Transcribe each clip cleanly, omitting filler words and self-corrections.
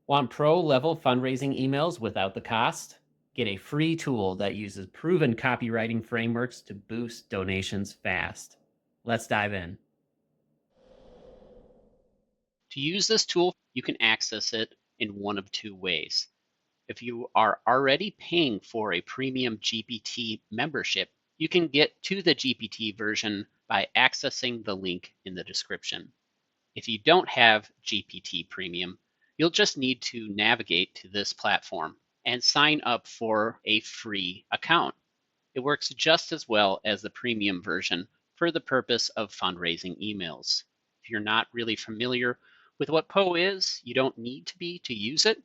Want pro-level fundraising emails without the cost? Get a free tool that uses proven copywriting frameworks to boost donations fast. Let's dive in. To use this tool, you can access it in one of two ways. If you are already paying for a premium GPT membership, you can get to the GPT version by accessing the link in the description. If you don't have GPT Premium, you'll just need to navigate to this platform and sign up for a free account. It works just as well as the premium version for the purpose of fundraising emails. If you're not really familiar with what Poe is, you don't need to be to use it.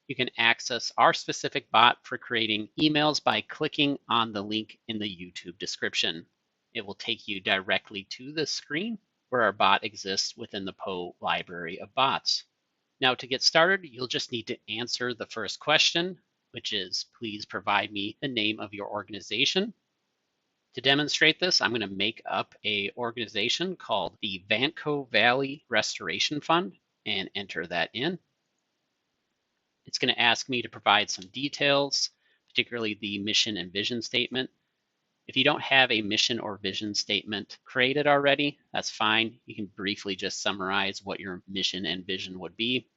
You can access our specific bot for creating emails by clicking on the link in the YouTube description. It will take you directly to the screen where our bot exists within the Poe library of bots. Now, to get started, you'll just need to answer the first question, which is, please provide me the name of your organization. To demonstrate this, I'm going to make up a organization called the Vanco Valley Restoration Fund and enter that in. It's going to ask me to provide some details, particularly the mission and vision statement. If you don't have a mission or vision statement created already, that's fine. You can briefly just summarize what your mission and vision would be,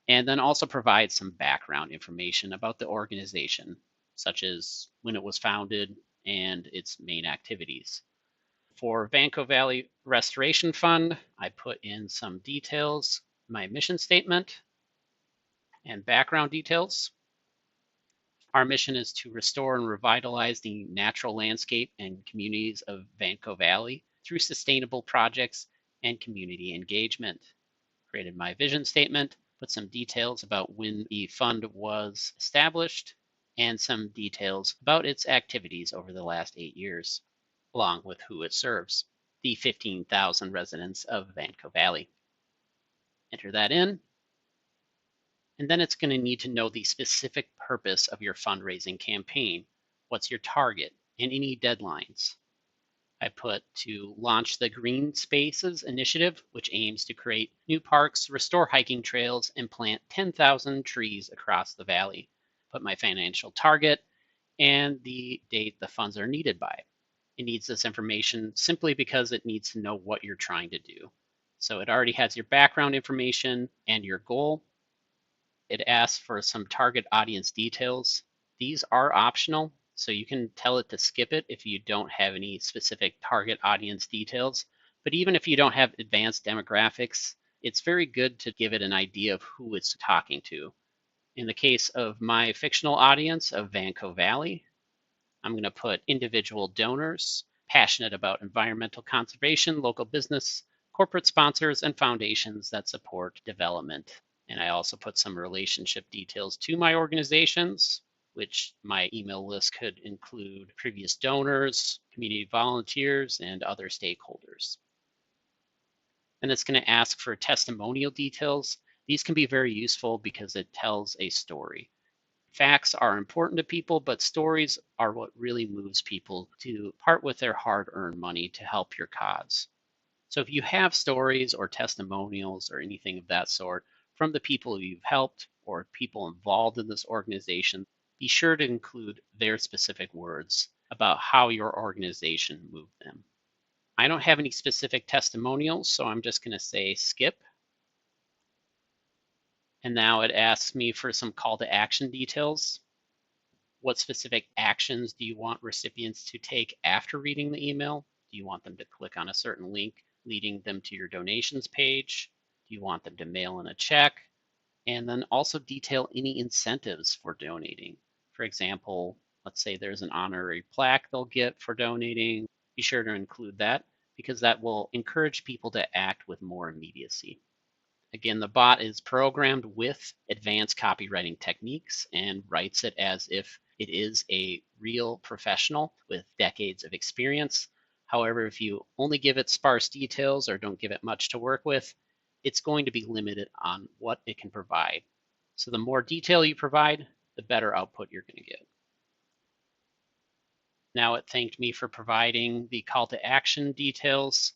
and then also provide some background information about the organization, such as when it was founded and its main activities. For Vanco Valley Restoration Fund, I put in some details, my mission statement, and background details. Our mission is to restore and revitalize the natural landscape and communities of Vanco Valley through sustainable projects and community engagement. Created my vision statement, put some details about when the fund was established, and some details about its activities over the last 8 years, along with who it serves, the 15,000 residents of Vanco Valley. Enter that in. And then it's going to need to know the specific purpose of your fundraising campaign. What's your target and any deadlines? I put to launch the Green Spaces Initiative, which aims to create new parks, restore hiking trails, and plant 10,000 trees across the valley. Put my financial target and the date the funds are needed by. It needs this information simply because it needs to know what you're trying to do. So it already has your background information and your goal. It asks for some target audience details. These are optional, so you can tell it to skip it if you don't have any specific target audience details. But even if you don't have advanced demographics, it's very good to give it an idea of who it's talking to. In the case of my fictional audience of Vanco Valley, I'm going to put individual donors, passionate about environmental conservation, local business, corporate sponsors, and foundations that support development. And I also put some relationship details to my organizations, which my email list could include previous donors, community volunteers, and other stakeholders. And it's going to ask for testimonial details. These can be very useful because it tells a story. Facts are important to people, but stories are what really moves people to part with their hard-earned money to help your cause. So if you have stories or testimonials or anything of that sort from the people you've helped or people involved in this organization, be sure to include their specific words about how your organization moved them. I don't have any specific testimonials, so I'm just going to say skip. And now it asks me for some call to action details. What specific actions do you want recipients to take after reading the email? Do you want them to click on a certain link leading them to your donations page? Do you want them to mail in a check? And then also detail any incentives for donating. For example, let's say there's an honorary plaque they'll get for donating. Be sure to include that because that will encourage people to act with more immediacy. Again, the bot is programmed with advanced copywriting techniques and writes it as if it is a real professional with decades of experience. However, if you only give it sparse details or don't give it much to work with, it's going to be limited on what it can provide. So the more detail you provide, the better output you're going to get. Now it thanked me for providing the call to action details.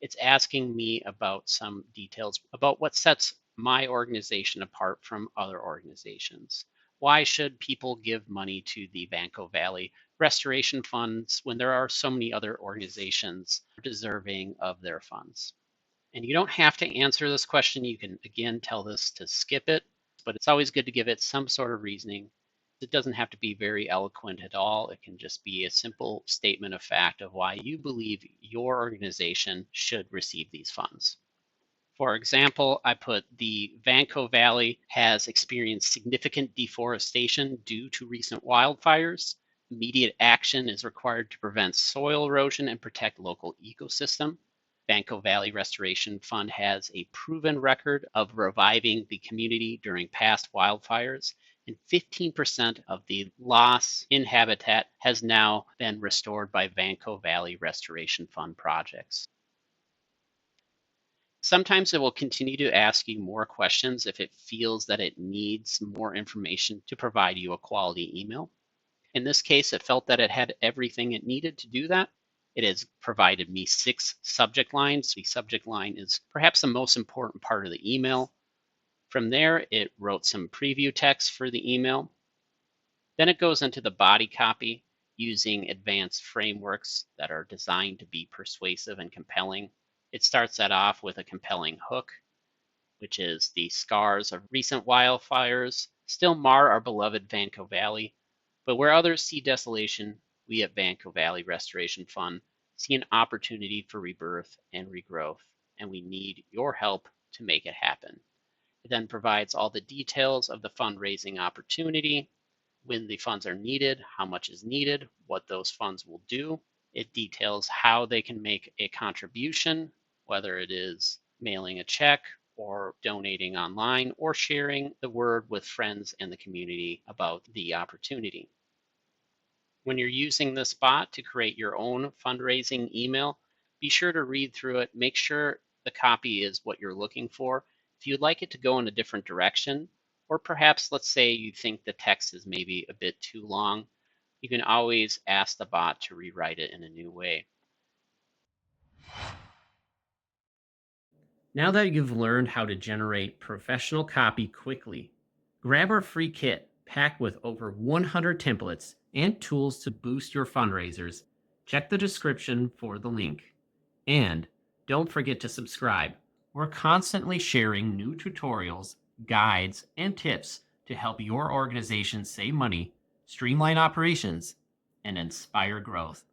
It's asking me about some details about what sets my organization apart from other organizations? Why should people give money to the Banco Valley restoration funds when there are so many other organizations deserving of their funds? And you don't have to answer this question. You can, again, tell this to skip it, but it's always good to give it some sort of reasoning. It doesn't have to be very eloquent at all. It can just be a simple statement of fact of why you believe your organization should receive these funds. For example, I put the Vanco Valley has experienced significant deforestation due to recent wildfires. Immediate action is required to prevent soil erosion and protect local ecosystem. Vanco Valley Restoration Fund has a proven record of reviving the community during past wildfires, and 15% of the loss in habitat has now been restored by Vanco Valley Restoration Fund projects. Sometimes it will continue to ask you more questions if it feels that it needs more information to provide you a quality email. In this case, it felt that it had everything it needed to do that. It has provided me 6 subject lines. The subject line is perhaps the most important part of the email. From there, it wrote some preview text for the email. Then it goes into the body copy using advanced frameworks that are designed to be persuasive and compelling. It starts that off with a compelling hook, which is the scars of recent wildfires still mar our beloved Vanco Valley, but where others see desolation, we at Vanco Valley Restoration Fund see an opportunity for rebirth and regrowth, and we need your help to make it happen. It then provides all the details of the fundraising opportunity, when the funds are needed, how much is needed, what those funds will do. It details how they can make a contribution, whether it is mailing a check or donating online or sharing the word with friends and the community about the opportunity. When you're using this bot to create your own fundraising email, be sure to read through it. Make sure the copy is what you're looking for. If you'd like it to go in a different direction, or perhaps let's say you think the text is maybe a bit too long, you can always ask the bot to rewrite it in a new way. Now that you've learned how to generate professional copy quickly, grab our free kit packed with over 100 templates and tools to boost your fundraisers. Check the description for the link. And don't forget to subscribe. We're constantly sharing new tutorials, guides, and tips to help your organization save money, streamline operations, and inspire growth.